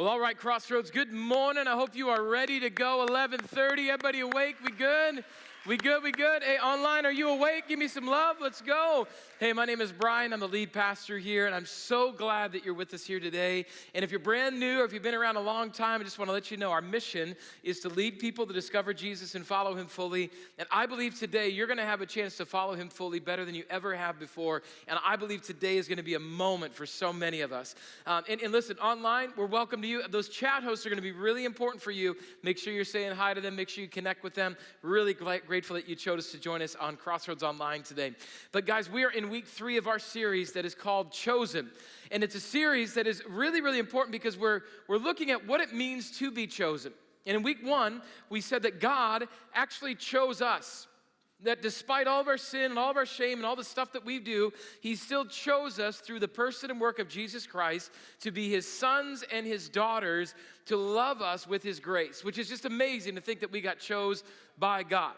Well, all right, Crossroads, good morning. I hope you are ready to go. 11:30, everybody awake? We good? We good. Hey, online, are you awake? Give me some love. Let's go. Hey, my name is Brian. I'm the lead pastor here, and I'm so glad that you're with us here today. And if you're brand new or if you've been around a long time, I just want to let you know our mission is to lead people to discover Jesus and follow him fully. And I believe today you're going to have a chance to follow him fully better than you ever have before. And I believe today is going to be a moment for so many of us. And listen, online, we're welcome to you. Those chat hosts are going to be really important for you. Make sure you're saying hi to them. Make sure you connect with them. Really grateful that you chose to join us on Crossroads Online today. But guys, we are in week 3 of our series that is called Chosen. And it's a series that is really, really important because we're looking at what it means to be chosen. And in week 1, we said that God actually chose us. That despite all of our sin and all of our shame and all the stuff that we do, he still chose us through the person and work of Jesus Christ to be his sons and his daughters, to love us with his grace, which is just amazing to think that we got chose by God.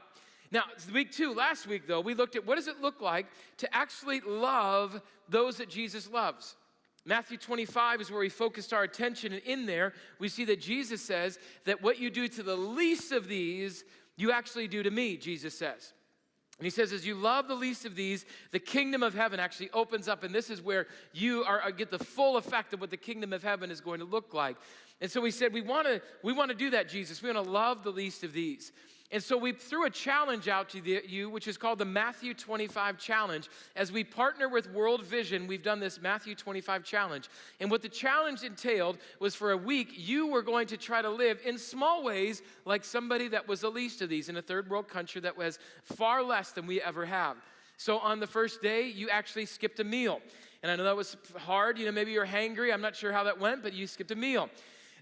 Now, week 2, last week though, we looked at what does it look like to actually love those that Jesus loves. Matthew 25 is where we focused our attention, and in there, we see that Jesus says that what you do to the least of these, you actually do to me, Jesus says. And he says, as you love the least of these, the kingdom of heaven actually opens up, and this is where you get the full effect of what the kingdom of heaven is going to look like. And so we said, we want to do that, Jesus. We want to love the least of these. And so we threw a challenge out to you, which is called the Matthew 25 Challenge. As we partner with World Vision, we've done this Matthew 25 Challenge. And what the challenge entailed was for a week, you were going to try to live in small ways like somebody that was the least of these in a third world country that was far less than we ever have. So on the first day, you actually skipped a meal. And I know that was hard. Maybe you're hangry. I'm not sure how that went, but you skipped a meal.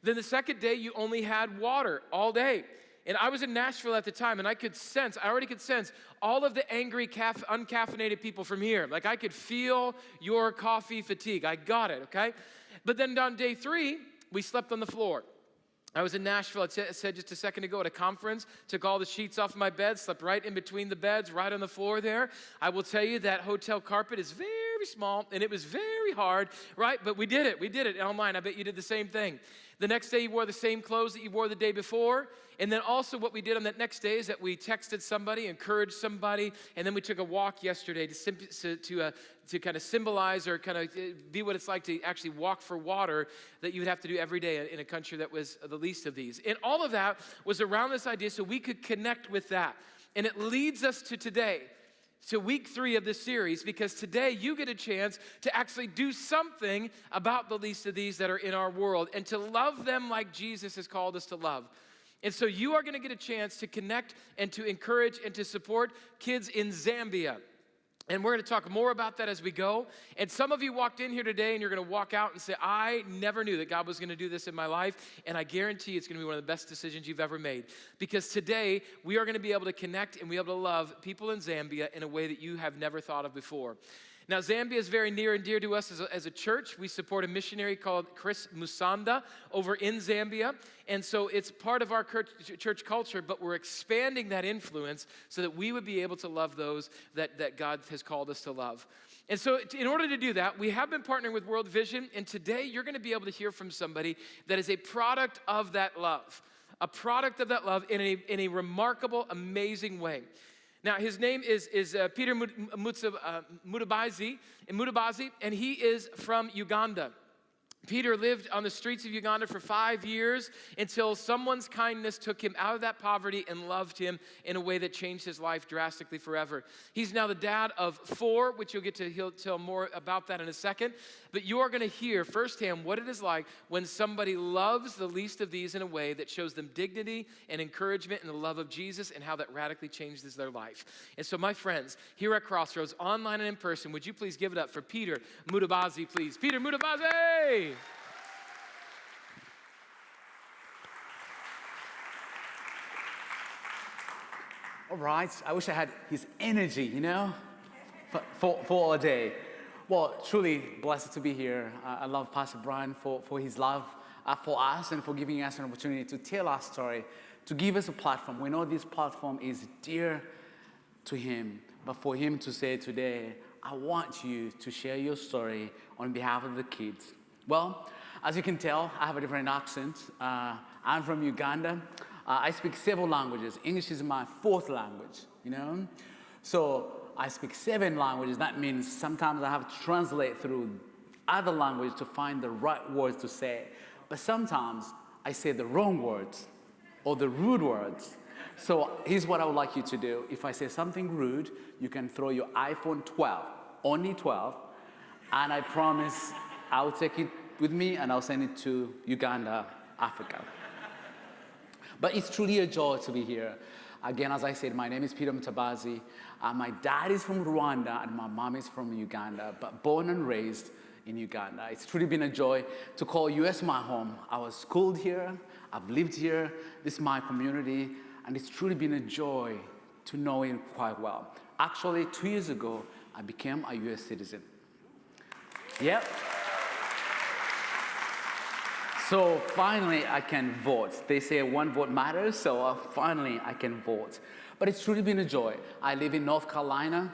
Then the second day, you only had water all day. And I was in Nashville at the time, and I already could sense all of the angry, uncaffeinated people from here. Like, I could feel your coffee fatigue. I got it, okay? But then on day 3, we slept on the floor. I was in Nashville, I said just a second ago, at a conference, took all the sheets off my bed, slept right in between the beds, right on the floor there. I will tell you that hotel carpet is very small, and it was very hard, right? But we did it online. I bet you did the same thing. The next day, you wore the same clothes that you wore the day before. And then also what we did on that next day is that we texted somebody, encouraged somebody, and then we took a walk yesterday to kind of symbolize or kind of be what it's like to actually walk for water that you would have to do every day in a country that was the least of these. And all of that was around this idea so we could connect with that. And it leads us to today, to week 3 of this series, because today you get a chance to actually do something about the least of these that are in our world and to love them like Jesus has called us to love. And so you are going to get a chance to connect and to encourage and to support kids in Zambia. And we're going to talk more about that as we go. And some of you walked in here today and you're going to walk out and say, I never knew that God was going to do this in my life. And I guarantee it's going to be one of the best decisions you've ever made. Because today we are going to be able to connect and be able to love people in Zambia in a way that you have never thought of before. Now, Zambia is very near and dear to us as a church. We support a missionary called Chris Musanda over in Zambia. And so it's part of our church culture, but we're expanding that influence so that we would be able to love those that God has called us to love. And so in order to do that, we have been partnering with World Vision, and today you're going to be able to hear from somebody that is a product of that love. A product of that love in a remarkable, amazing way. Now, his name is Peter Mutabazi, and he is from Uganda. Peter lived on the streets of Uganda for 5 years until someone's kindness took him out of that poverty and loved him in a way that changed his life drastically forever. He's now the dad of 4, which he'll tell more about that in a second. But you are going to hear firsthand what it is like when somebody loves the least of these in a way that shows them dignity and encouragement and the love of Jesus and how that radically changes their life. And so, my friends, here at Crossroads, online and in person, would you please give it up for Peter Mutabazi, please? Peter Mutabazi! All right, I wish I had his energy, for a day. Well, truly blessed to be here. I love Pastor Brian for his love for us and for giving us an opportunity to tell our story, to give us a platform. We know this platform is dear to him, but for him to say today, I want you to share your story on behalf of the kids. Well, As you can tell, I have a different accent. I'm from Uganda. I speak several languages. English is my fourth language, you know? So I speak 7 languages. That means sometimes I have to translate through other language to find the right words to say. But sometimes I say the wrong words or the rude words. So here's what I would like you to do. If I say something rude, you can throw your iPhone 12, only 12, and I promise I'll take it with me and I'll send it to Uganda, Africa. But it's truly a joy to be here. Again, as I said, my name is Peter Mutabazi. My dad is from Rwanda and my mom is from Uganda, but born and raised in Uganda. It's truly been a joy to call US my home. I was schooled here, I've lived here, this is my community, and it's truly been a joy to know it quite well. Actually, 2 years ago, I became a US citizen. Yep. So finally, I can vote. They say one vote matters, so finally I can vote. But it's truly been a joy. I live in North Carolina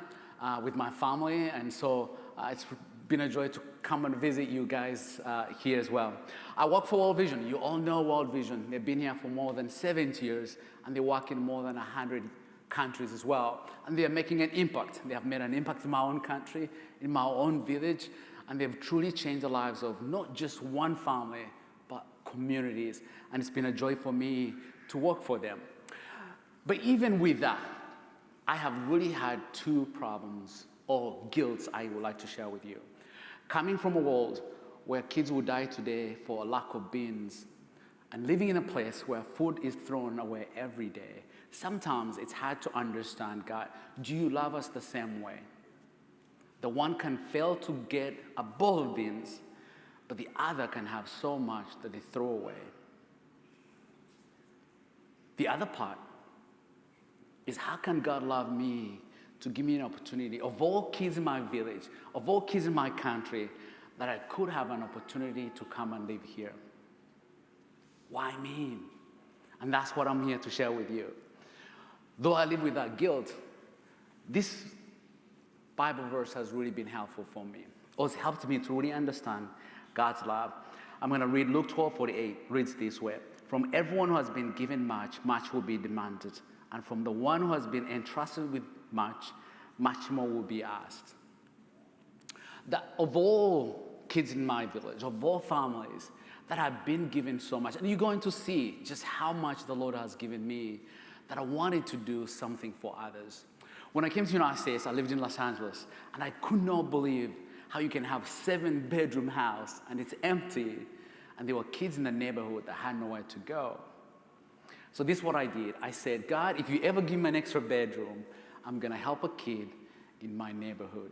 with my family, and so it's been a joy to come and visit you guys here as well. I work for World Vision. You all know World Vision. They've been here for more than 70 years, and they work in more than 100 countries as well. And they are making an impact. They have made an impact in my own country, in my own village, and they've truly changed the lives of not just one family, but communities. And it's been a joy for me to work for them. But even with that, I have really had 2 problems or guilts I would like to share with you. Coming from a world where kids will die today for a lack of beans, and living in a place where food is thrown away every day, sometimes it's hard to understand, God, do you love us the same way? The one can fail to get a bowl of beans, but the other can have so much that they throw away. The other part is, how can God love me to give me an opportunity, of all kids in my village, of all kids in my country, that I could have an opportunity to come and live here? Why me? And that's what I'm here to share with you. Though I live with that guilt, this Bible verse has really been helpful for me. It's helped me to really understand God's love. I'm going to read Luke 12:48. Reads this way: "From everyone who has been given much, much will be demanded. And from the one who has been entrusted with much, much more will be asked." That of all kids in my village, of all families that have been given so much, and you're going to see just how much the Lord has given me, that I wanted to do something for others. When I came to the United States, I lived in Los Angeles, and I could not believe how you can have 7-bedroom house and it's empty, and there were kids in the neighborhood that had nowhere to go. So this is what I did. I said, God, if you ever give me an extra bedroom, I'm going to help a kid in my neighborhood.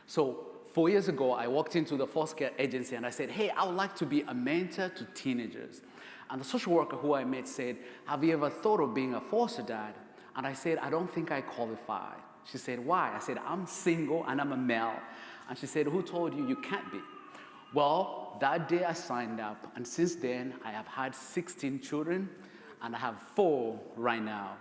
So 4 years ago, I walked into the foster care agency and I said, hey, I would like to be a mentor to teenagers. And the social worker who I met said, have you ever thought of being a foster dad? And I said, I don't think I qualify. She said, why? I said, I'm single and I'm a male. And she said, who told you you can't be? Well, that day I signed up, and since then I have had 16 children, and I have 4 right now.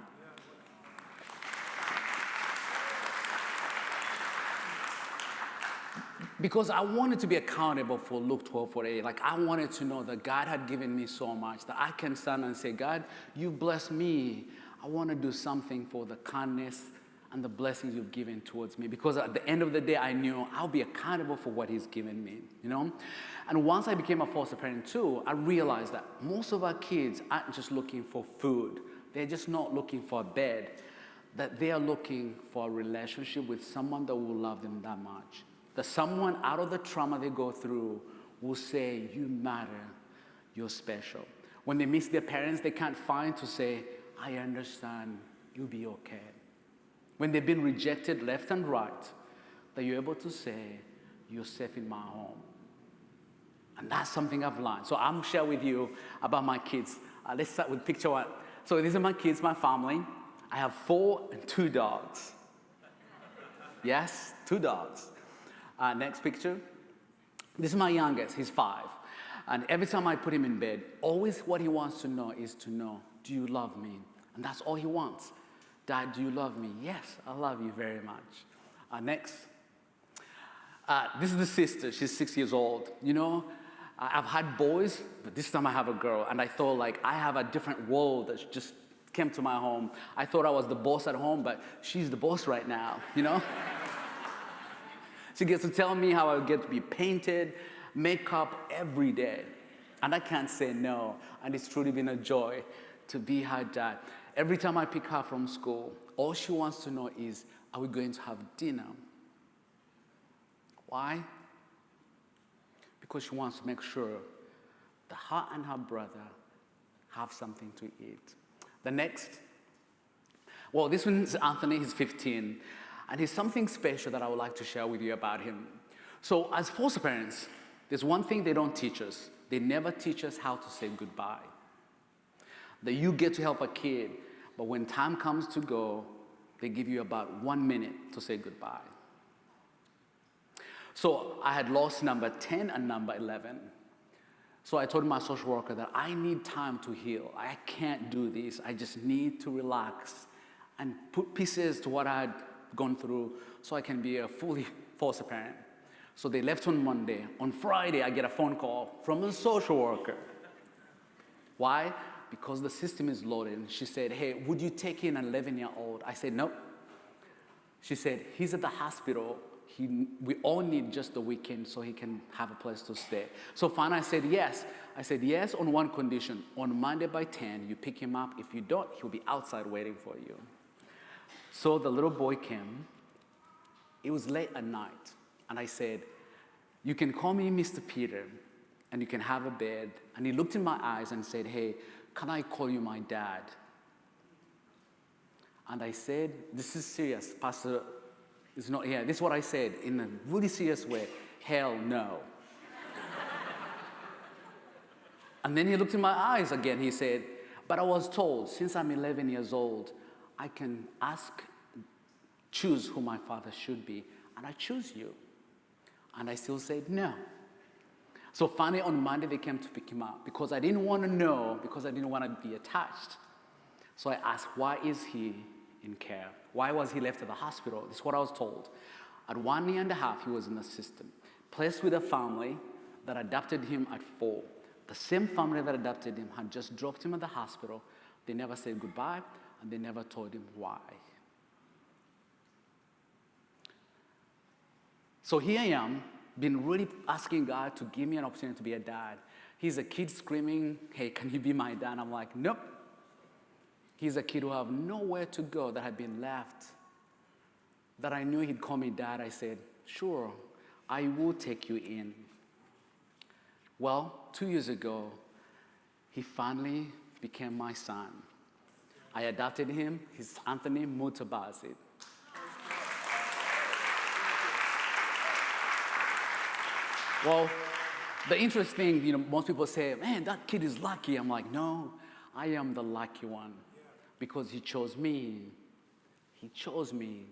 Because I wanted to be accountable for Luke 12:48. Like, I wanted to know that God had given me so much that I can stand and say, God, you blessed me. I want to do something for the kindness and the blessings you've given towards me. Because at the end of the day, I knew I'll be accountable for what he's given me, you know? And once I became a foster parent too, I realized that most of our kids aren't just looking for food. They're just not looking for a bed. That they are looking for a relationship with someone that will love them that much. That someone out of the trauma they go through will say, you matter, you're special. When they miss their parents, they can't find to say, I understand, you'll be okay. When they've been rejected left and right, that you're able to say, you're safe in my home. And that's something I've learned. So I'm share with you about my kids. Let's start with picture 1. So these are my kids, my family. I have 4 and 2 dogs. Yes, 2 dogs. Next picture. This is my youngest, he's 5. And every time I put him in bed, always what he wants to know is to know, do you love me? And that's all he wants. Dad, do you love me? Yes, I love you very much. Next. This is the sister. She's 6 years old. You know, I've had boys, but this time I have a girl. And I thought like I have a different world that just came to my home. I thought I was the boss at home, but she's the boss right now, you know? She gets to tell me how I get to be painted, makeup every day. And I can't say no. And it's truly been a joy to be her dad. Every time I pick her from school, all she wants to know is, are we going to have dinner? Why? Because she wants to make sure that her and her brother have something to eat. The next, well, this one's Anthony, he's 15. And he's something special that I would like to share with you about him. So as foster parents, there's one thing they don't teach us. They never teach us how to say goodbye. That you get to help a kid, but when time comes to go, they give you about 1 minute to say goodbye. So I had lost number 10 and number 11. So I told my social worker that I need time to heal. I can't do this. I just need to relax and put pieces to what I had gone through so I can be a fully foster parent. So they left on Monday. On Friday, I get a phone call from a social worker. Why? Because the system is loaded. And she said, hey, would you take in an 11-year-old? I said, nope. She said, he's at the hospital. We all need just the weekend so he can have a place to stay. So finally I said yes. I said yes on one condition. On Monday by 10, you pick him up. If you don't, he'll be outside waiting for you. So the little boy came. It was late at night. And I said, you can call me Mr. Peter, and you can have a bed. And he looked in my eyes and said, hey, can I call you my dad? And I said, this is serious. Pastor is not here. This is what I said in a really serious way. Hell no. And then he looked in my eyes again. He said, but I was told, since I'm 11 years old, I can choose who my father should be, and I choose you. And I still said no. So finally on Monday they came to pick him up because I didn't want to know, because I didn't want to be attached. So I asked, why is he in care? Why was he left at the hospital? This is what I was told. At 1 year and a half, he was in the system, placed with a family that adopted him at 4. The same family that adopted him had just dropped him at the hospital. They never said goodbye, and they never told him why. So here I am, been really asking God to give me an opportunity to be a dad. He's a kid screaming, hey, can you be my dad? I'm like, nope. He's a kid who had nowhere to go, that had been left. That I knew he'd call me dad. I said, sure, I will take you in. Well, 2 years ago, he finally became my son. I adopted him. He's Anthony Mutabazi. Well, the interesting thing, most people say, man, that kid is lucky. I'm like, no, I am the lucky one because he chose me. He chose me.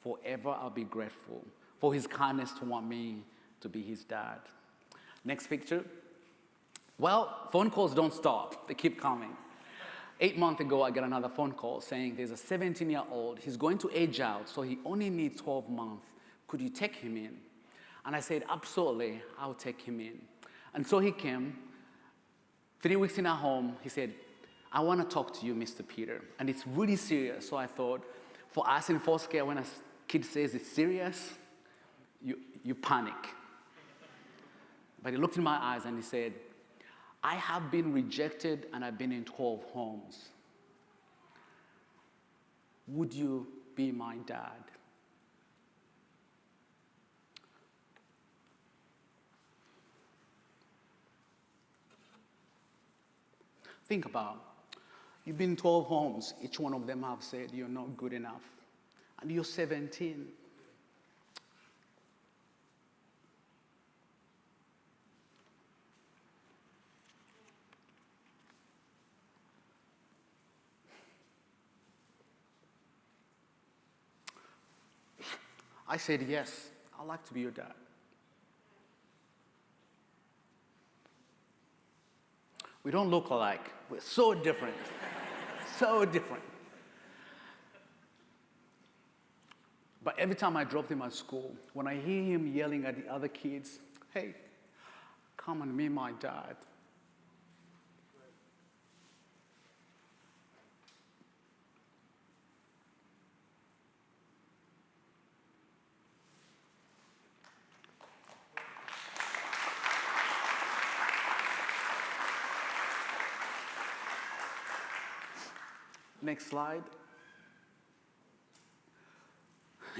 Forever I'll be grateful for his kindness to want me to be his dad. Next picture. Well, phone calls don't stop. They keep coming. 8 months ago, I got another phone call saying there's a 17-year-old. He's going to age out, so he only needs 12 months. Could you take him in? And I said, absolutely, I'll take him in. And so he came. 3 weeks in our home, he said, I want to talk to you, Mr. Peter. And it's really serious. So I thought, for us in foster care, when a kid says it's serious, you panic. But he looked in my eyes and he said, I have been rejected and I've been in 12 homes. Would you be my dad? Think about, you've been in 12 homes. Each one of them have said you're not good enough. And you're 17. I said, yes, I'd like to be your dad. We don't look alike. We're so different. So different. But every time I dropped him at school, when I hear him yelling at the other kids, hey, come and meet my dad. Next slide.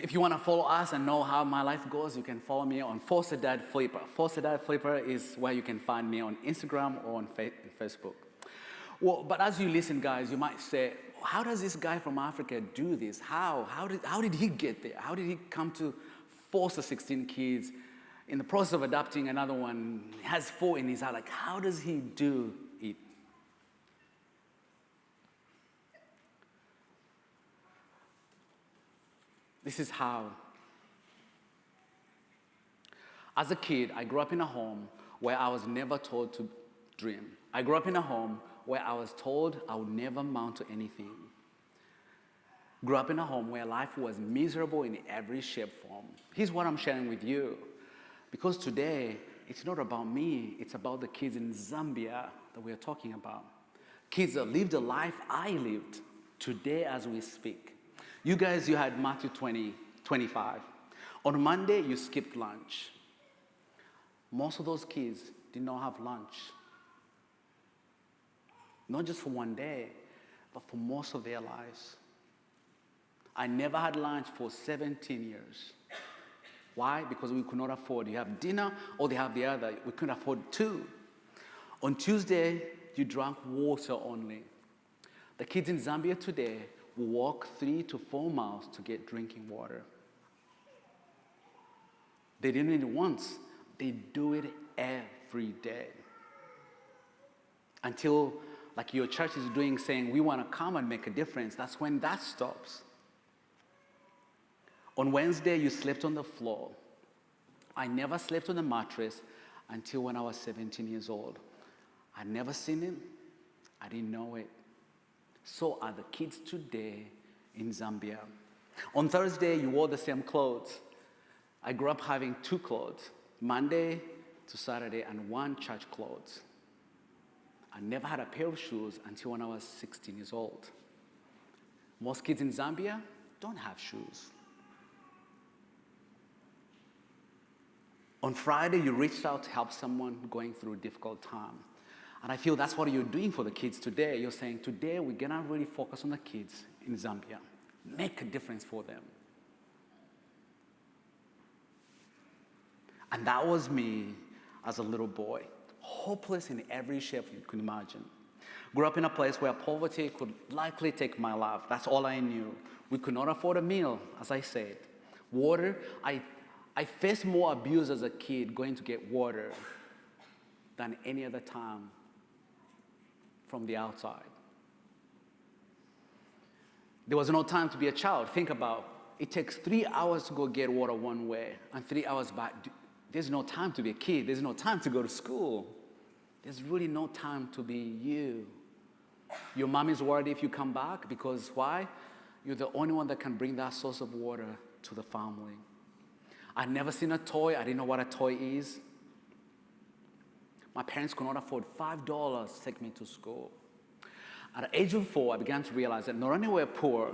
If you want to follow us and know how my life goes, you can follow me on Foster Dad Flipper. Foster Dad Flipper is where you can find me on Instagram or on Facebook. Well, but as you listen, guys, you might say, how does this guy from Africa do this? How did he get there? How did he come to foster 16 kids? In the process of adopting another one, he has 4 in his heart. Like, how does he do it? This is how. As a kid, I grew up in a home where I was never told to dream. I grew up in a home where I was told I would never amount to anything. Grew up in a home where life was miserable in every shape form. Here's what I'm sharing with you. Because today, it's not about me, it's about the kids in Zambia that we're talking about. Kids that lived the life I lived today as we speak. You guys, you had Matthew 20:25. On Monday, you skipped lunch. Most of those kids did not have lunch. Not just for one day, but for most of their lives. I never had lunch for 17 years. Why? Because we could not afford. You have dinner or they have the other. We couldn't afford 2. On Tuesday, you drank water only. The kids in Zambia today will walk 3 to 4 miles to get drinking water. They didn't do it once. They do it every day. Until, like your church is doing, saying, we want to come and make a difference. That's when that stops. On Wednesday, you slept on the floor. I never slept on the mattress until when I was 17 years old. I'd never seen it. I didn't know it. So are the kids today in Zambia. On Thursday, you wore the same clothes. I grew up having 2 clothes, Monday to Saturday, and 1 church clothes. I never had a pair of shoes until when I was 16 years old. Most kids in Zambia don't have shoes. On Friday, you reached out to help someone going through a difficult time. And I feel that's what you're doing for the kids today. You're saying, today we're going to really focus on the kids in Zambia. Make a difference for them. And that was me as a little boy, hopeless in every shape you could imagine. Grew up in a place where poverty could likely take my life. That's all I knew. We could not afford a meal, as I said. Water, I faced more abuse as a kid going to get water than any other time from the outside. There was no time to be a child. Think about it. It takes 3 hours to go get water one way and 3 hours back. There's no time to be a kid. There's no time to go to school. There's really no time to be you. Your mom is worried if you come back because why? You're the only one that can bring that source of water to the family. I'd never seen a toy. I didn't know what a toy is. My parents could not afford $5 to take me to school. At the age of 4, I began to realize that not only were poor,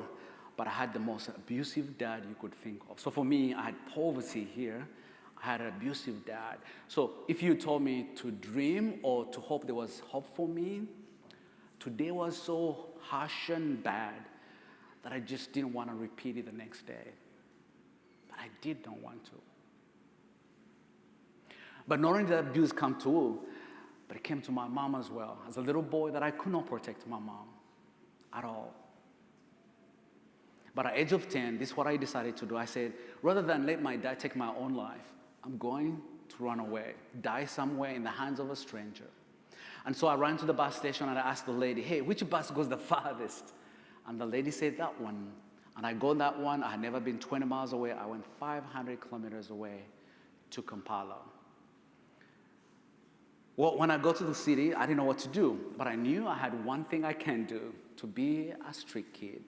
but I had the most abusive dad you could think of. So for me, I had poverty here. I had an abusive dad. So if you told me to dream or to hope there was hope for me, today was so harsh and bad that I just didn't want to repeat it the next day. But I did not want to. But not only did abuse come to, but it came to my mom as well. As a little boy that I could not protect my mom at all. But at the age of 10, this is what I decided to do. I said, rather than let my dad take my own life, I'm going to run away, die somewhere in the hands of a stranger. And so I ran to the bus station and I asked the lady, hey, which bus goes the farthest? And the lady said that one. And I go on that one. I had never been 20 miles away. I went 500 kilometers away to Kampala. Well, when I go to the city, I didn't know what to do. But I knew I had one thing I can do, to be a street kid.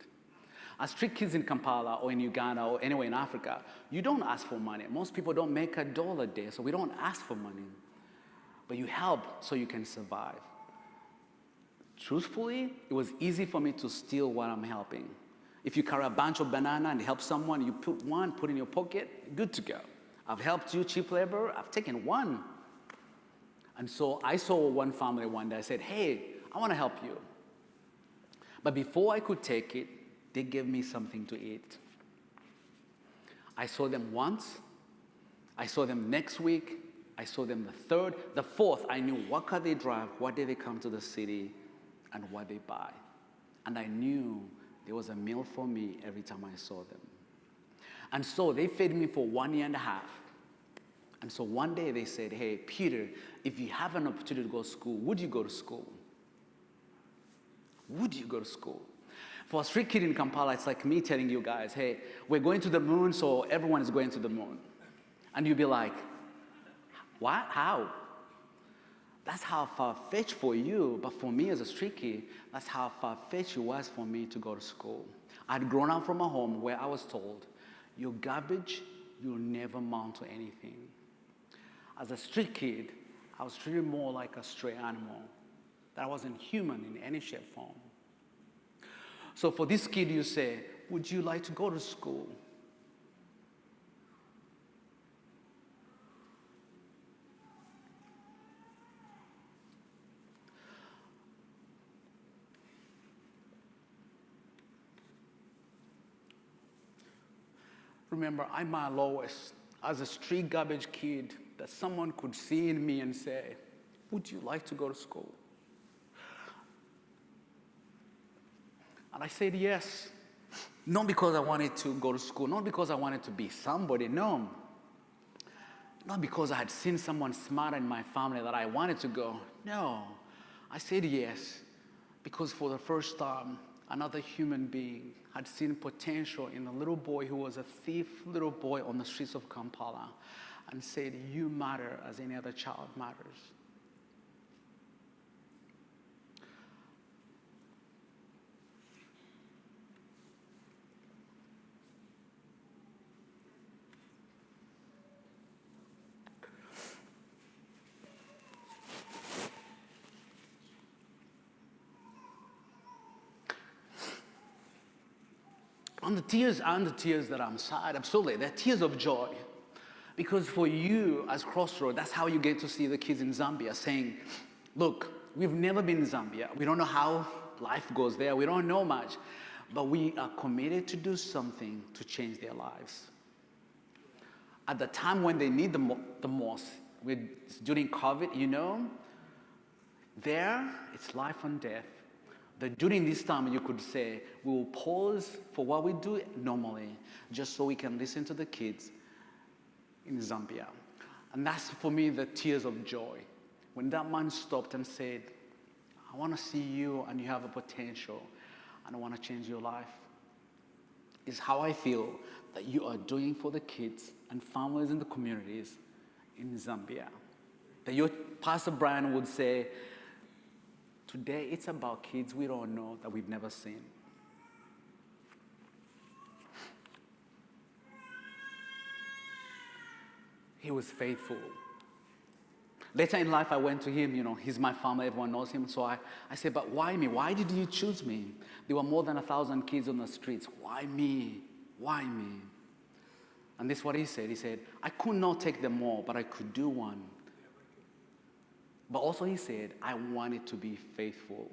As street kids in Kampala or in Uganda or anywhere in Africa, you don't ask for money. Most people don't make $1 a day, so we don't ask for money. but you help so you can survive. Truthfully, it was easy for me to steal what I'm helping. If you carry a bunch of banana and help someone, you put one, put in your pocket, good to go. I've helped you, cheap labor, I've taken one. And so I saw one family one day, I said, hey, I want to help you. But before I could take it, they gave me something to eat. I saw them once, I saw them next week, I saw them the third, the fourth, I knew what car they drive, what day they come to the city, and what they buy. And I knew there was a meal for me every time I saw them. And so they fed me for 1.5 years. And so one day they said, hey, Peter, if you have an opportunity to go to school, would you go to school? Would you go to school? For a street kid in Kampala, it's like me telling you guys, hey, we're going to the moon, so everyone is going to the moon. And you'll be like, what? How? That's how far-fetched for you, but for me as a street kid, that's how far-fetched it was for me to go to school. I'd grown up from a home where I was told, your garbage, you'll never amount to anything. As a street kid, I was treated more like a stray animal, that I wasn't human in any shape or form. So for this kid, you say, would you like to go to school? Remember, I'm my lowest as a street garbage kid that someone could see in me and say, would you like to go to school? And I said yes. Not because I wanted to go to school, not because I wanted to be somebody, no. Not because I had seen someone smarter in my family that I wanted to go, no. I said yes because for the first time, another human being had seen potential in a little boy who was a thief, little boy on the streets of Kampala, and said, you matter as any other child matters. And the tears aren't the tears that I'm sad, absolutely. They're tears of joy. Because for you as Crossroads, that's how you get to see the kids in Zambia saying, look, we've never been in Zambia. We don't know how life goes there. We don't know much. But we are committed to do something to change their lives. At the time when they need the most, during COVID, you know, there it's life and death. That during this time you could say, we will pause for what we do normally, just so we can listen to the kids in Zambia. And that's for me the tears of joy. When that man stopped and said, I want to see you and you have a potential and I want to change your life. Is how I feel that you are doing for the kids and families in the communities in Zambia. That your Pastor Brian would say, today, it's about kids we don't know, that we've never seen. He was faithful. Later in life, I went to him, you know, he's my family, everyone knows him. So I said, but why me? Why did you choose me? There were more than 1,000 kids on the streets. Why me? Why me? And this is what he said. He said, I could not take them all, but I could do one. But also he said, I wanted to be faithful.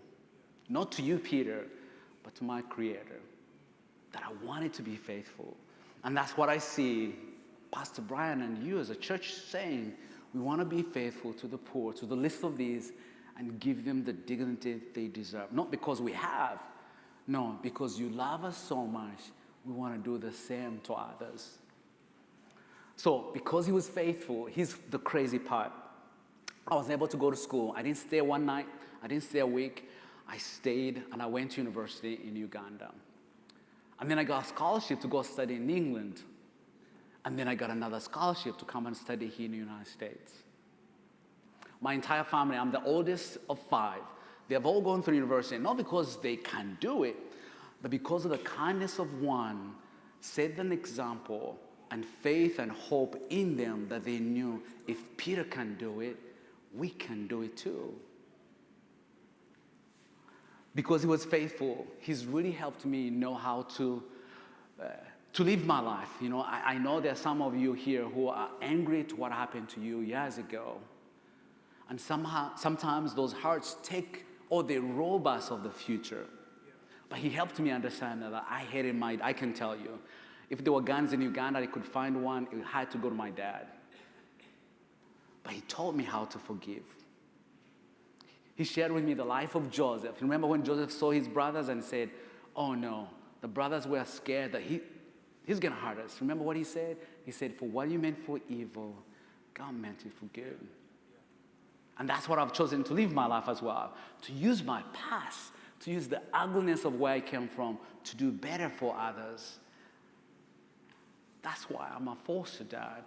Not to you, Peter, but to my Creator. That I wanted to be faithful. And that's what I see Pastor Brian and you as a church saying. We want to be faithful to the poor, to the least of these, and give them the dignity they deserve. Not because we have. No, because you love us so much, we want to do the same to others. So because he was faithful, here's the crazy part. I was able to go to school. I didn't stay one night. I didn't stay a week. I stayed and I went to university in Uganda. And then I got a scholarship to go study in England. And then I got another scholarship to come and study here in the United States. My entire family, I'm the oldest of 5. They have all gone through university, not because they can do it, but because of the kindness of one set an example and faith and hope in them that they knew if Peter can do it, we can do it too. Because he was faithful, he's really helped me know how to live my life. You know, I know there are some of you here who are angry to what happened to you years ago. And sometimes those hearts take or they rob us of the future. But he helped me understand that I can tell you, if there were guns in Uganda, I could find one, it had to go to my dad. But he taught me how to forgive. He shared with me the life of Joseph. Remember when Joseph saw his brothers and said, oh no, the brothers were scared that he's going to hurt us. Remember what he said? He said, for what you meant for evil, God meant it for good. And that's what I've chosen to live my life as well. To use my past, to use the ugliness of where I came from to do better for others. That's why I'm a foster dad.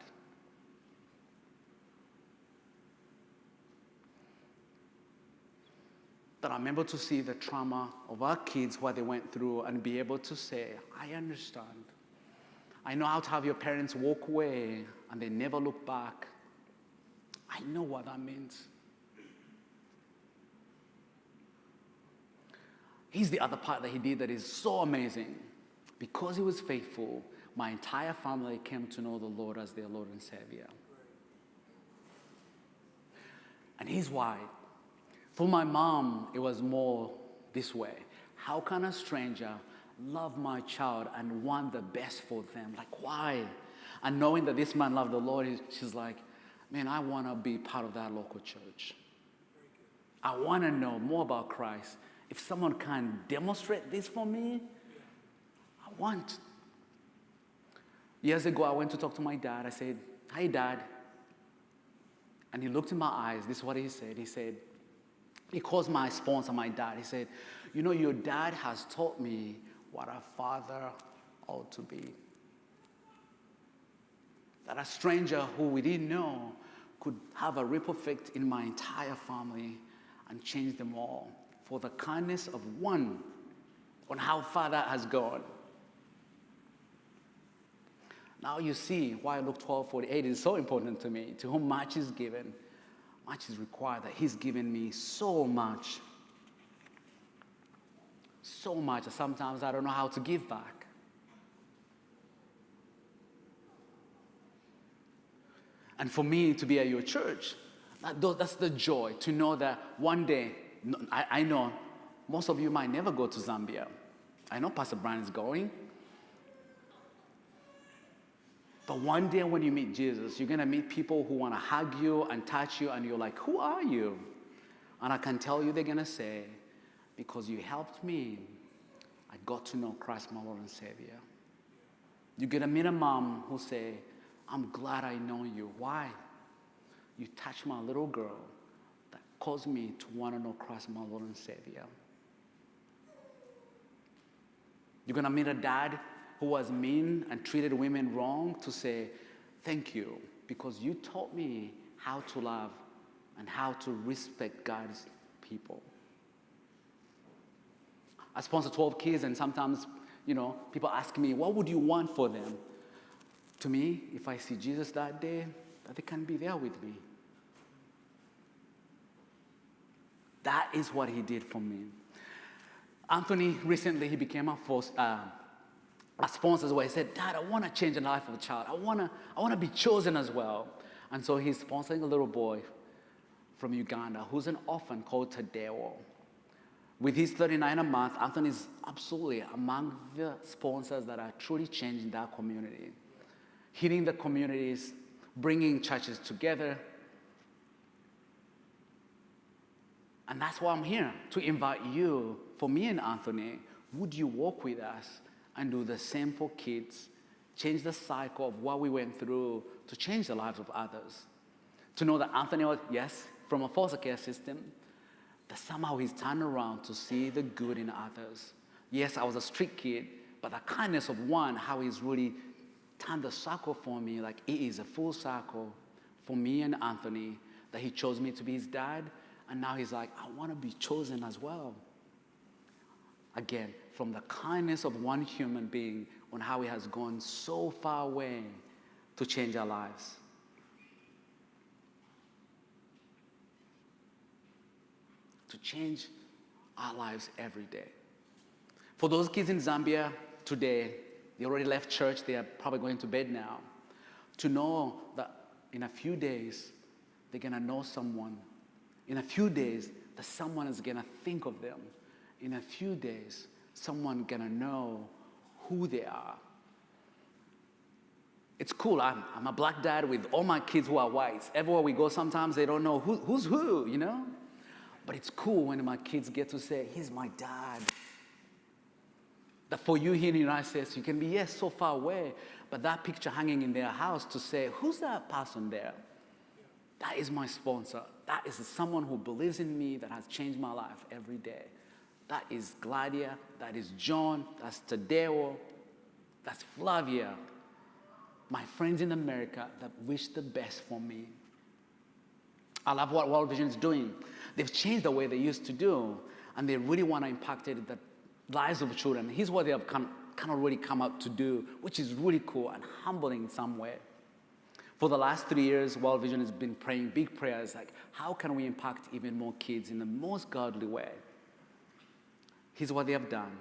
That I'm able to see the trauma of our kids, what they went through, and be able to say, I understand. I know how to have your parents walk away and they never look back. I know what that means. Here's the other part that he did that is so amazing. Because he was faithful, my entire family came to know the Lord as their Lord and Savior. And here's why. For my mom, it was more this way. How can a stranger love my child and want the best for them? Like, why? And knowing that this man loved the Lord, she's like, man, I want to be part of that local church. I want to know more about Christ. If someone can demonstrate this for me, I want. Years ago, I went to talk to my dad. I said, hi, Dad. And he looked in my eyes. This is what he said. He calls my sponsor, my dad. He said, you know, your dad has taught me what a father ought to be. That a stranger who we didn't know could have a ripple effect in my entire family and change them all for the kindness of one on how far that has gone. Now you see why Luke 12:48 is so important to me. To whom much is given, much is required. That he's given me so much. So much that sometimes I don't know how to give back. And for me to be at your church, that's the joy, to know that one day, I know most of you might never go to Zambia. I know Pastor Brian is going. But one day when you meet Jesus, you're going to meet people who want to hug you and touch you, and you're like, who are you? And I can tell you they're going to say, because you helped me, I got to know Christ, my Lord and Savior. You're going to meet a mom who say, I'm glad I know you. Why? You touched my little girl that caused me to want to know Christ, my Lord and Savior. You're going to meet a dad who was mean and treated women wrong to say, thank you, because you taught me how to love and how to respect God's people. I sponsor 12 kids, and sometimes, people ask me, what would you want for them? To me, if I see Jesus that day, that they can be there with me. That is what he did for me. Anthony, recently, he became a sponsor where he said, Dad, I want to change the life of a child. I want to be chosen as well. And so he's sponsoring a little boy from Uganda who's an orphan called Tadeo. With his $39 a month, Anthony is absolutely among the sponsors that are truly changing that community. Hitting the communities, bringing churches together. And that's why I'm here, to invite you, for me and Anthony, would you walk with us and do the same for kids, change the cycle of what we went through to change the lives of others. To know that Anthony was, yes, from a foster care system, that somehow he's turned around to see the good in others. Yes, I was a street kid, but the kindness of one, how he's really turned the circle for me, like it is a full circle for me and Anthony, that he chose me to be his dad, and now he's like, I want to be chosen as well. Again, from the kindness of one human being on how he has gone so far away to change our lives. change our lives every day. For those kids in Zambia today, they already left church, they are probably going to bed now, to know that in a few days, they're gonna know someone. In a few days, that someone is gonna think of them. In a few days, someone gonna know who they are. It's cool, I'm a black dad with all my kids who are whites. Everywhere we go, sometimes they don't know who's who, you know? But it's cool when my kids get to say, he's my dad. That for you here in the United States, you can be, yes, so far away, but that picture hanging in their house to say, who's that person there? That is my sponsor. That is someone who believes in me, that has changed my life every day. That is Gladia, that is John, that's Tadeo, that's Flavia. My friends in America that wish the best for me. I love what World Vision is doing. They've changed the way they used to do, and they really want to impact the lives of children. Here's what they have kind of really come out to do, which is really cool and humbling in some way. For the last 3 years, World Vision has been praying big prayers like, how can we impact even more kids in the most godly way? Here's what they have done.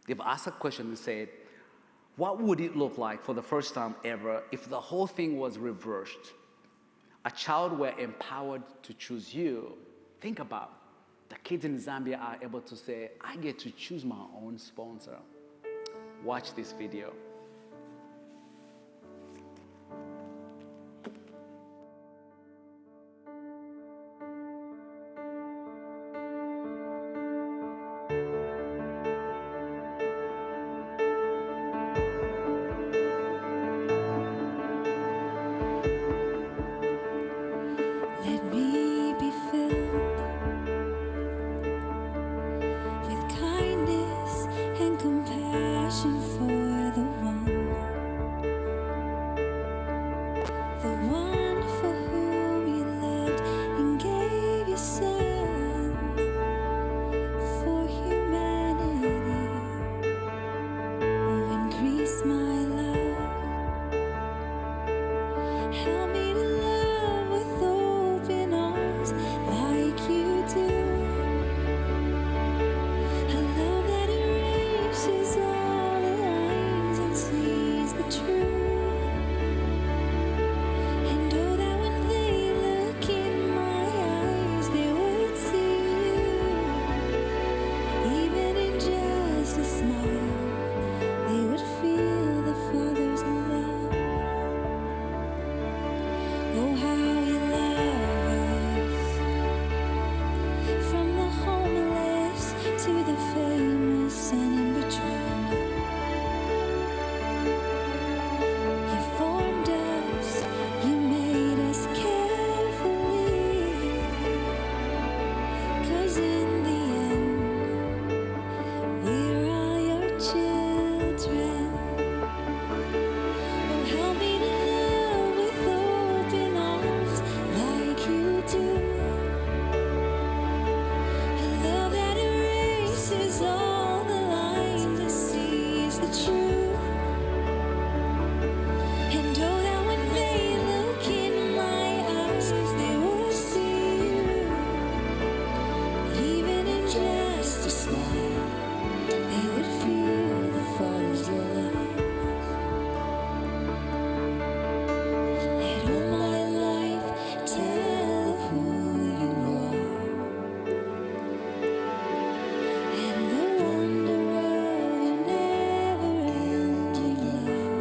They've asked a question and said, what would it look like for the first time ever if the whole thing was reversed? A child were empowered to choose you. Think about the kids in Zambia are able to say, I get to choose my own sponsor. Watch this video. Let me be filled with kindness and compassion for the one for whom you lived and gave your son for humanity. Oh, increase my love. Help me to love with open arms like you do. A love that erases all the lines and sees the truth. And oh, that when they look in my eyes, they would see you. Even in just a smile, they would feel the Father's love. Oh, how you love us, from the homeless to the famous and in between. You formed us, you made us carefully, 'cause in the end, we're all your children. Oh, help me to love with open arms like you do. A love that erases all the lines and sees the truth. And oh, that when they look in my eyes, they will see you. Even in just a smile, they would feel the Father's love. Let all my life tell of who you are, and the wonder of your never-ending love.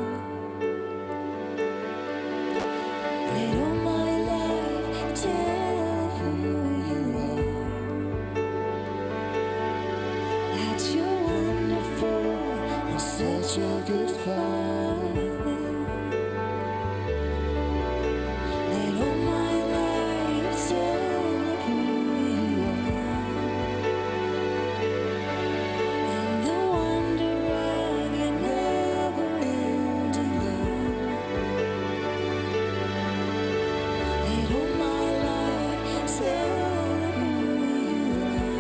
Let all my life tell of who you are, that you're wonderful and such a good Father. Let all my life tell of who you are, and the wonder of your never-ending love. Let all my life tell of who you are,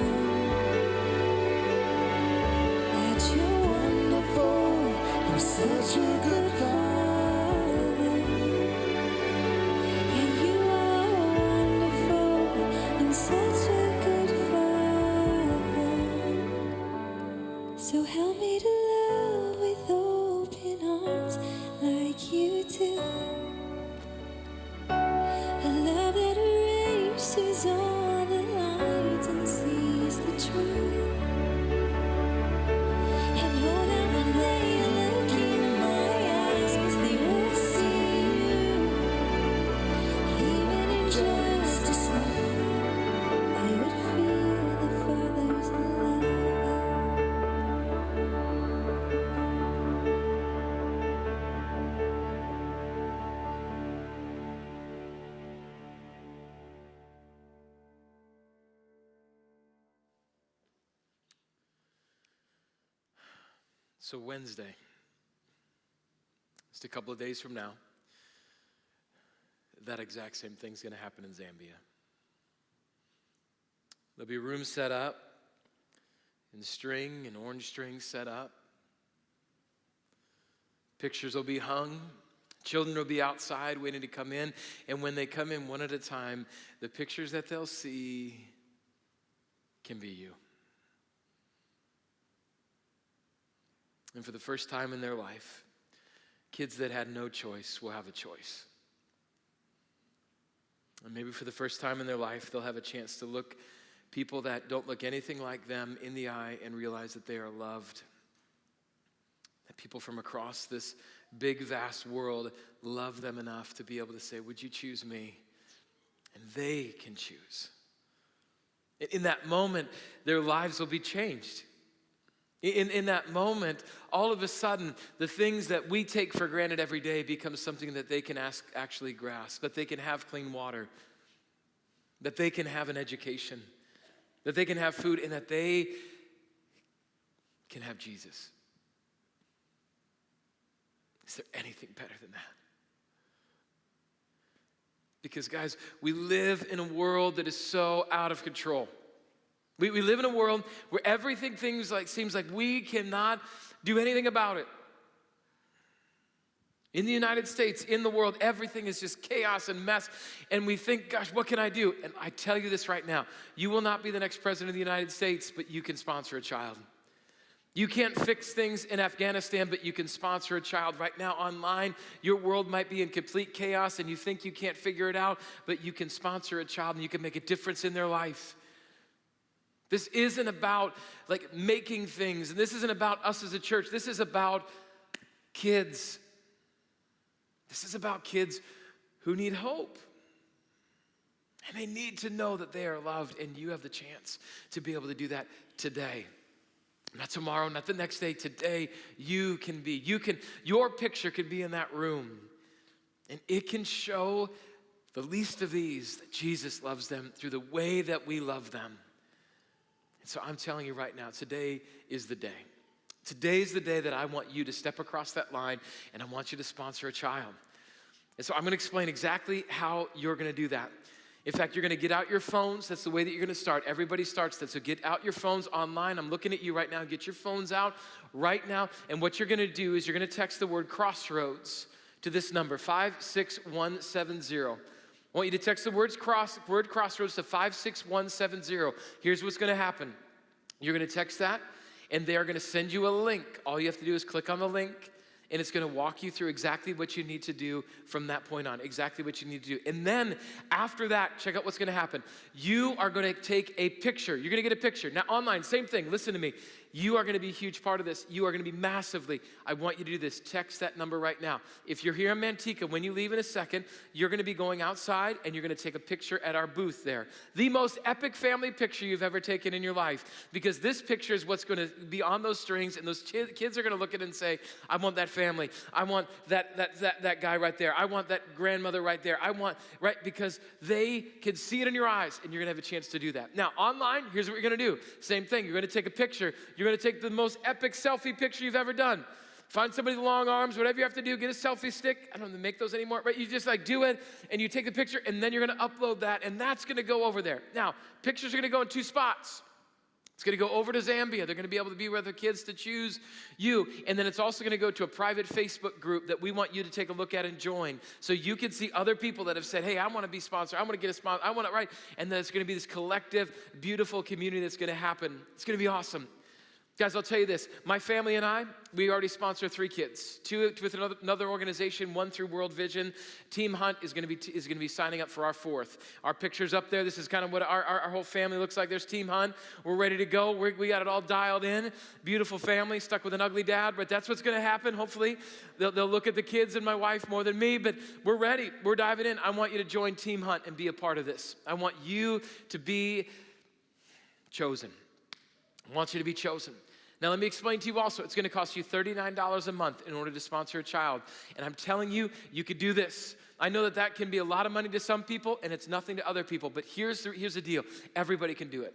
that you're wonderful and such a So help me to love with open arms like you do. A love that erases all the lights and sees the truth. And know that when they look in my eyes, they will see you. Even in just a smile, they would feel the Father's love. So Wednesday, just a couple of days from now, that exact same thing's going to happen in Zambia. There'll be rooms set up, and string and orange string set up. Pictures will be hung. Children will be outside waiting to come in. And when they come in one at a time, the pictures that they'll see can be you. And for the first time in their life, kids that had no choice will have a choice. And maybe for the first time in their life, they'll have a chance to look people that don't look anything like them in the eye and realize that they are loved. That people from across this big, vast world love them enough to be able to say, would you choose me? And they can choose. In that moment, their lives will be changed. In that moment, all of a sudden, the things that we take for granted every day become something that they can actually grasp, that they can have clean water, that they can have an education, that they can have food, and that they can have Jesus. Is there anything better than that? Because guys, we live in a world that is so out of control. We live in a world where everything seems like we cannot do anything about it. In the United States, in the world, everything is just chaos and mess. And we think, gosh, what can I do? And I tell you this right now. You will not be the next president of the United States, but you can sponsor a child. You can't fix things in Afghanistan, but you can sponsor a child. Right now online, your world might be in complete chaos and you think you can't figure it out, but you can sponsor a child and you can make a difference in their life. This isn't about like making things, and this isn't about us as a church. This is about kids. This is about kids who need hope. And they need to know that they are loved, and you have the chance to be able to do that today. Not tomorrow, not the next day. Today, your picture can be in that room. And it can show the least of these that Jesus loves them through the way that we love them. And so I'm telling you right now, today is the day. Today is the day that I want you to step across that line, and I want you to sponsor a child. And so I'm going to explain exactly how you're going to do that. In fact, you're going to get out your phones. That's the way that you're going to start. Everybody starts that. So get out your phones online. I'm looking at you right now. Get your phones out right now. And what you're going to do is you're going to text the word Crossroads to this number, 56170. I want you to text the word Crossroads to 56170. Here's what's going to happen. You're going to text that, and they are going to send you a link. All you have to do is click on the link, and it's going to walk you through exactly what you need to do from that point on, exactly what you need to do. And then after that, check out what's going to happen. You are going to take a picture. You're going to get a picture. Now online, same thing. Listen to me. You are going to be a huge part of this. You are going to be massively. I want you to do this. Text that number right now. If you're here in Manteca, when you leave in a second, you're going to be going outside and you're going to take a picture at our booth there. The most epic family picture you've ever taken in your life, because this picture is what's going to be on those strings, and those kids are going to look at it and say, I want that family. I want that guy right there. I want that grandmother right there. Right? Because they can see it in your eyes, and you're going to have a chance to do that. Now, online, here's what you're going to do. Same thing. You're going to take a picture. You're going to take the most epic selfie picture you've ever done. Find somebody with long arms, whatever you have to do, get a selfie stick. I don't know, make those anymore, right? You just do it, and you take the picture, and then you're going to upload that, and that's going to go over there. Now, pictures are going to go in two spots. It's going to go over to Zambia. They're going to be able to be with their kids to choose you. And then it's also going to go to a private Facebook group that we want you to take a look at and join. So you can see other people that have said, hey, I want to be sponsored. I want to get a sponsor. I want to, right? And then it's going to be this collective, beautiful community that's going to happen. It's going to be awesome. Guys, I'll tell you this. My family and I, we already sponsor 3 kids. 2 with another organization, 1 through World Vision. Team Hunt is going to be signing up for our 4th. Our picture's up there. This is kind of what our whole family looks like. There's Team Hunt. We're ready to go. We got it all dialed in. Beautiful family, stuck with an ugly dad, but that's what's going to happen. Hopefully, they'll look at the kids and my wife more than me, but we're ready. We're diving in. I want you to join Team Hunt and be a part of this. I want you to be chosen. I want you to be chosen. Now, let me explain to you also, it's going to cost you $39 a month in order to sponsor a child. And I'm telling you, you could do this. I know that can be a lot of money to some people, and it's nothing to other people. But here's the deal. Everybody can do it.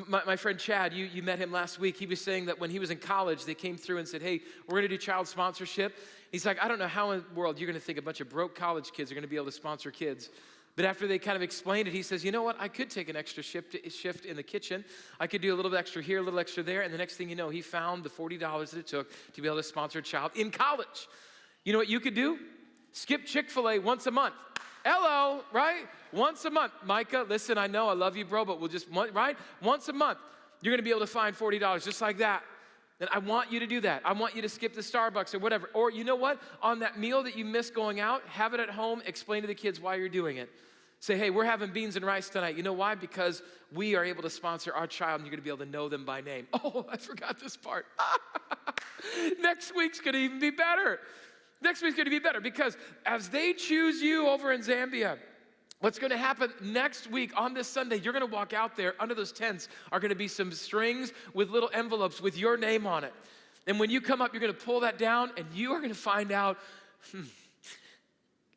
My friend Chad, you met him last week. He was saying that when he was in college, they came through and said, hey, we're going to do child sponsorship. He's like, I don't know how in the world you're going to think a bunch of broke college kids are going to be able to sponsor kids. But after they kind of explained it, he says, you know what? I could take an extra shift in the kitchen. I could do a little bit extra here, a little extra there. And the next thing you know, he found the $40 that it took to be able to sponsor a child in college. You know what you could do? Skip Chick-fil-A once a month. Hello, right? Once a month. Micah, listen, I know I love you, bro, but we'll just, right? Once a month, you're going to be able to find $40 just like that. And I want you to do that. I want you to skip the Starbucks or whatever. Or you know what? On that meal that you miss going out, have it at home. Explain to the kids why you're doing it. Say, hey, we're having beans and rice tonight. You know why? Because we are able to sponsor our child and you're going to be able to know them by name. Oh, I forgot this part. Next week's going to even be better. Next week's going to be better because as they choose you over in Zambia, what's going to happen next week on this Sunday, you're going to walk out there. Under those tents are going to be some strings with little envelopes with your name on it. And when you come up, you're going to pull that down and you are going to find out,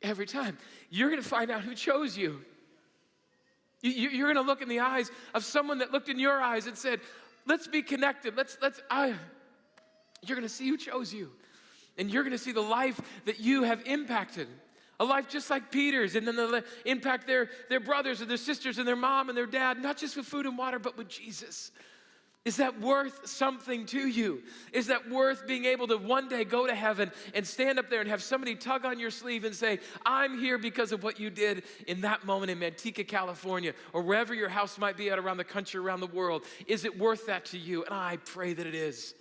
every time, you're going to find out who chose you. You're going to look in the eyes of someone that looked in your eyes and said, let's be connected. You're going to see who chose you. And you're going to see the life that you have impacted. A life just like Peter's, and then they'll impact their brothers and their sisters and their mom and their dad, not just with food and water, but with Jesus. Is that worth something to you? Is that worth being able to one day go to heaven and stand up there and have somebody tug on your sleeve and say, I'm here because of what you did in that moment in Manteca, California, or wherever your house might be at around the country, around the world? Is it worth that to you? And I pray that it is.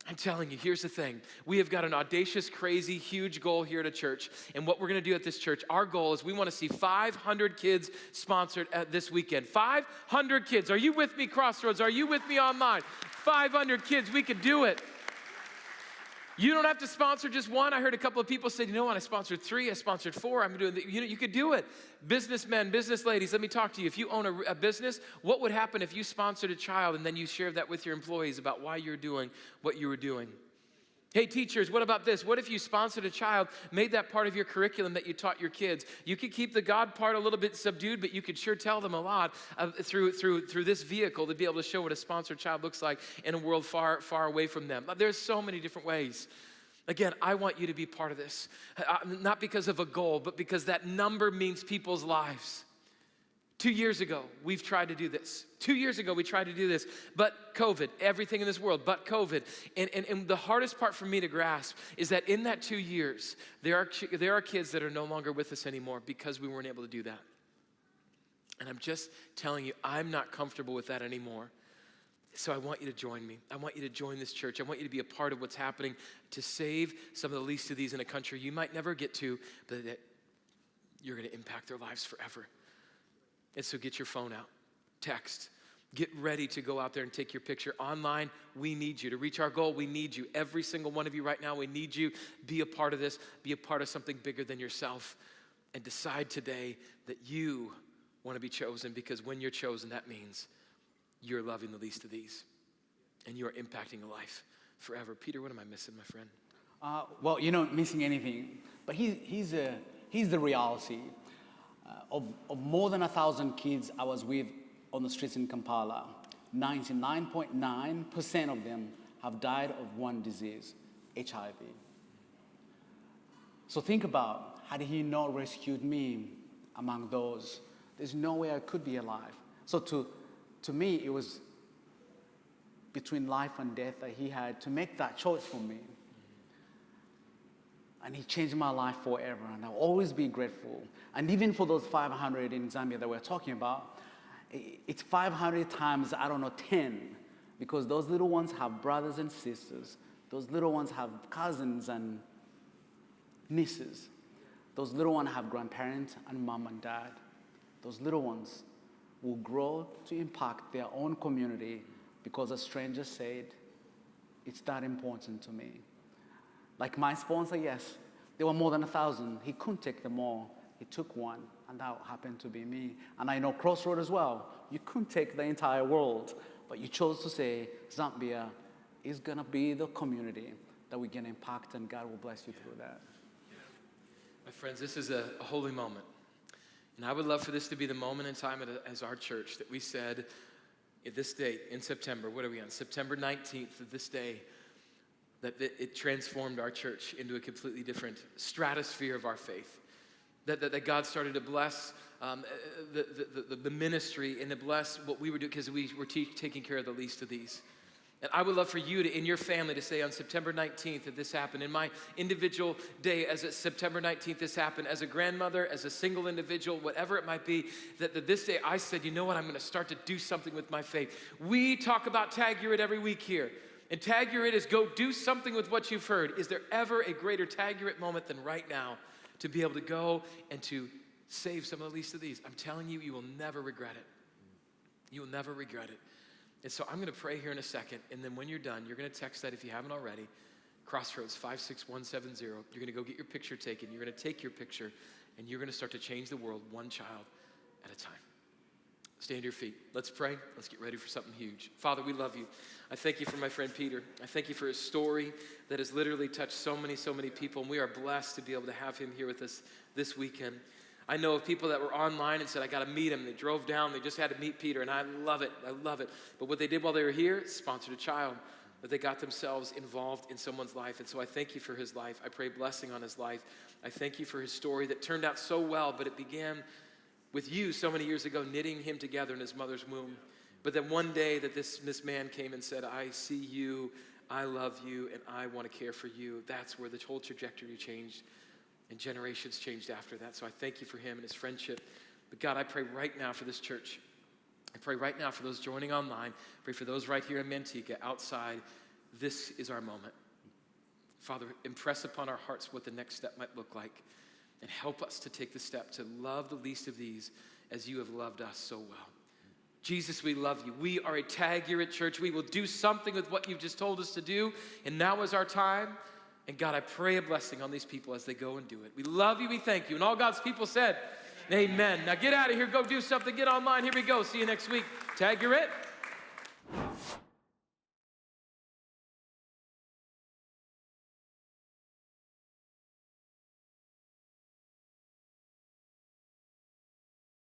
I'm telling you, here's the thing. We have got an audacious, crazy, huge goal here at a church. And what we're going to do at this church, our goal is we want to see 500 kids sponsored this weekend. 500 kids. Are you with me, Crossroads? Are you with me online? 500 kids. We could do it. You don't have to sponsor just one. I heard a couple of people say, you know what, I sponsored 3, I sponsored 4, I'm doing, you could do it. Businessmen, business ladies, let me talk to you. If you own a business, what would happen if you sponsored a child and then you shared that with your employees about why you're doing what you were doing? Hey, teachers, what about this? What if you sponsored a child, made that part of your curriculum that you taught your kids? You could keep the God part a little bit subdued, but you could sure tell them a lot through this vehicle to be able to show what a sponsored child looks like in a world far, far away from them. There's so many different ways. Again, I want you to be part of this, not because of a goal, but because that number means people's lives. 2 years ago, we've tried to do this. 2 years ago, we tried to do this, but COVID, everything in this world, but COVID. And the hardest part for me to grasp is that in that 2 years, there are kids that are no longer with us anymore because we weren't able to do that. And I'm just telling you, I'm not comfortable with that anymore. So I want you to join me. I want you to join this church. I want you to be a part of what's happening to save some of the least of these in a country you might never get to, but that you're going to impact their lives forever. And so get your phone out, text, get ready to go out there and take your picture. Online, we need you. To reach our goal, we need you. Every single one of you right now, we need you. Be a part of this. Be a part of something bigger than yourself. And decide today that you want to be chosen, because when you're chosen, that means you're loving the least of these. And you are impacting a life forever. Peter, what am I missing, my friend? Well, you're not missing anything, but he's the reality. Of more than 1,000 kids I was with on the streets in Kampala, 99.9% of them have died of one disease, HIV. So think about, had he not rescued me among those, there's no way I could be alive. So to me, it was between life and death that he had to make that choice for me. And he changed my life forever, and I'll always be grateful. And even for those 500 in Zambia that we're talking about, it's 500 times, 10 because those little ones have brothers and sisters. Those little ones have cousins and nieces. Those little ones have grandparents and mom and dad. Those little ones will grow to impact their own community because a stranger said, it's that important to me. Like my sponsor, yes, there were more than 1,000. He couldn't take them all. He took one, and that happened to be me. And I know Crossroads as well. You couldn't take the entire world, but you chose to say, Zambia is going to be the community that we can impact, and God will bless you through that. My friends, this is a holy moment. And I would love for this to be the moment in time as our church that we said, at this date in September, what are we on? September 19th, of this day, that it transformed our church into a completely different stratosphere of our faith. That God started to bless the ministry and to bless what we were doing because we were taking care of the least of these. And I would love for you to, in your family, to say on September 19th that this happened. In my individual day, as it's September 19th, this happened. As a grandmother, as a single individual, whatever it might be, that this day I said, you know what, I'm going to start to do something with my faith. We talk about Tag Your It every week here. And Tag Your It is go do something with what you've heard. Is there ever a greater Tag Your It moment than right now to be able to go and to save some of the least of these? I'm telling you, you will never regret it. You will never regret it. And so I'm going to pray here in a second, and then when you're done, you're going to text that if you haven't already, Crossroads 56170. You're going to go get your picture taken. You're going to take your picture, and you're going to start to change the world one child at a time. Stand to your feet. Let's pray. Let's get ready for something huge. Father, we love you. I thank you for my friend Peter. I thank you for his story that has literally touched so many people, and we are blessed to be able to have him here with us this weekend. I know of people that were online and said, I got to meet him. They drove down. They just had to meet Peter, and I love it. I love it. But what they did while they were here, sponsored a child, that they got themselves involved in someone's life. And so I thank you for his life. I pray blessing on his life. I thank you for his story that turned out so well, but it began with you so many years ago, knitting him together in his mother's womb. But then one day that this man came and said, I see you, I love you, and I want to care for you. That's where the whole trajectory changed. And generations changed after that. So I thank you for him and his friendship. But God, I pray right now for this church. I pray right now for those joining online. I pray for those right here in Manteca, outside. This is our moment. Father, impress upon our hearts what the next step might look like. And help us to take the step to love the least of these as you have loved us so well. Jesus, we love you. We are a Tag Your It church. We will do something with what you've just told us to do. And now is our time. And God, I pray a blessing on these people as they go and do it. We love you, we thank you. And all God's people said, amen. Now get out of here, go do something, get online. Here we go. See you next week. Tag Your It.